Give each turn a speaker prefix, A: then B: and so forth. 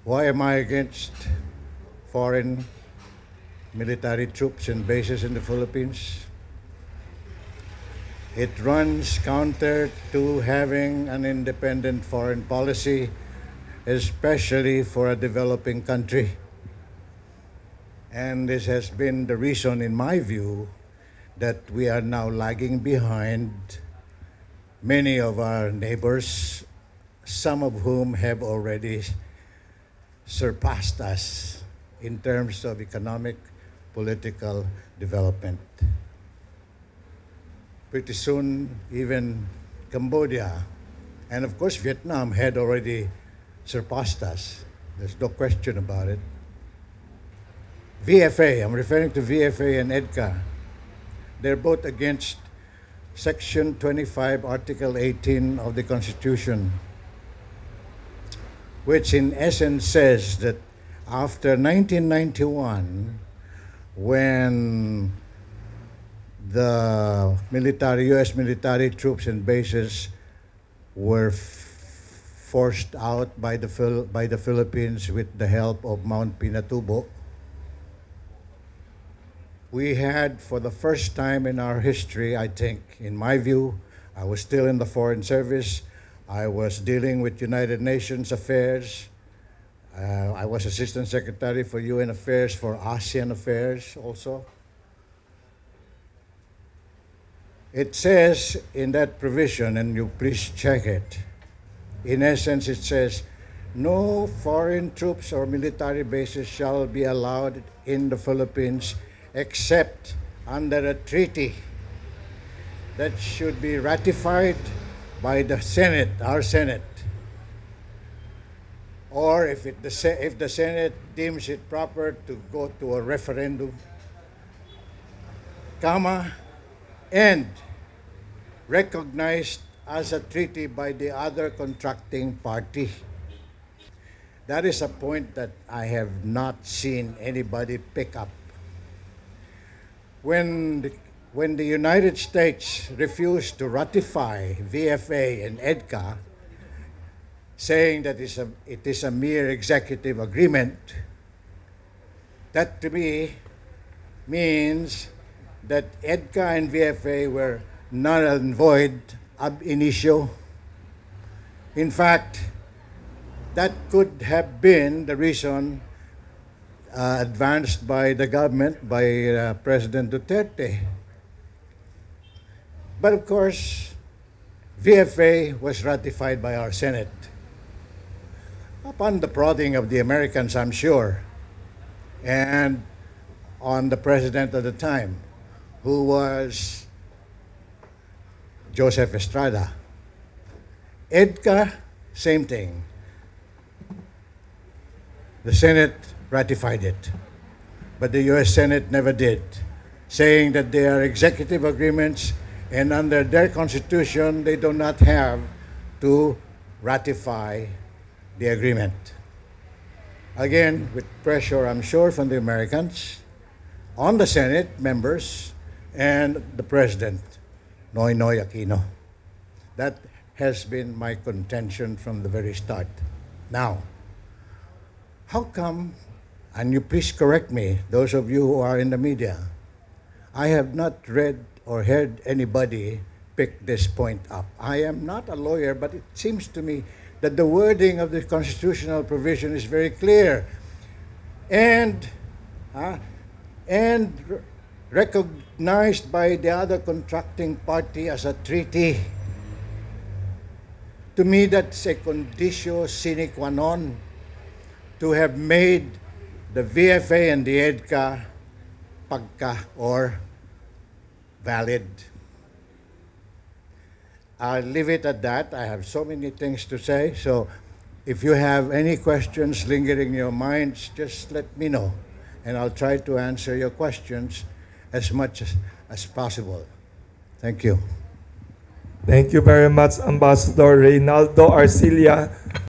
A: Why am I against foreign military troops and bases in the Philippines? It runs counter to having an independent foreign policy, especially for a developing country. And this has been the reason, in my view, that we are now lagging behind many of our neighbors, some of whom have already surpassed us in terms of economic, political development. Pretty soon, even Cambodia, and of course Vietnam had already surpassed us. There's no question about it. VFA, I'm referring to VFA and EDCA. They're both against Section 25, Article 18 of the Constitution, which in essence says that after 1991, when the U.S. military troops and bases were forced out by the Philippines with the help of Mount Pinatubo, we had, for the first time in our history, I think, in my view, I was still in the Foreign Service, I was dealing with United Nations affairs, I was Assistant Secretary for UN Affairs, for ASEAN Affairs also. It says in that provision, and you please check it, in essence it says, no foreign troops or military bases shall be allowed in the Philippines except under a treaty that should be ratified by the Senate, our Senate. Or if the Senate deems it proper to go to a referendum, and recognized as a treaty by the other contracting party. That is a point that I have not seen anybody pick up. When the United States refused to ratify VFA and EDCA, saying that it is a mere executive agreement, that to me means that EDCA and VFA were null and void ab initio. In fact, that could have been the reason advanced by the government, by President Duterte. But of course, VFA was ratified by our Senate. Upon the prodding of the Americans, I'm sure, and on the president at the time, who was Joseph Estrada. EDCA, same thing. The Senate ratified it, but the U.S. Senate never did, saying that they are executive agreements and under their constitution they do not have to ratify the agreement. Again, with pressure, I'm sure, from the Americans on the Senate members and the President, Noynoy Aquino. That has been my contention from the very start. Now, how come, and you please correct me, those of you who are in the media, I have not read or heard anybody pick this point up. I am not a lawyer, but it seems to me that the wording of the constitutional provision is very clear and recognized by the other contracting party as a treaty. To me, that's a conditio sine qua non to have made the VFA and the EDCA pagka or valid. I'll leave it at that. I have so many things to say. So if you have any questions lingering in your minds, just let me know. And I'll try to answer your questions as much as possible. Thank you.
B: Thank you very much, Ambassador Reynaldo Arcilla.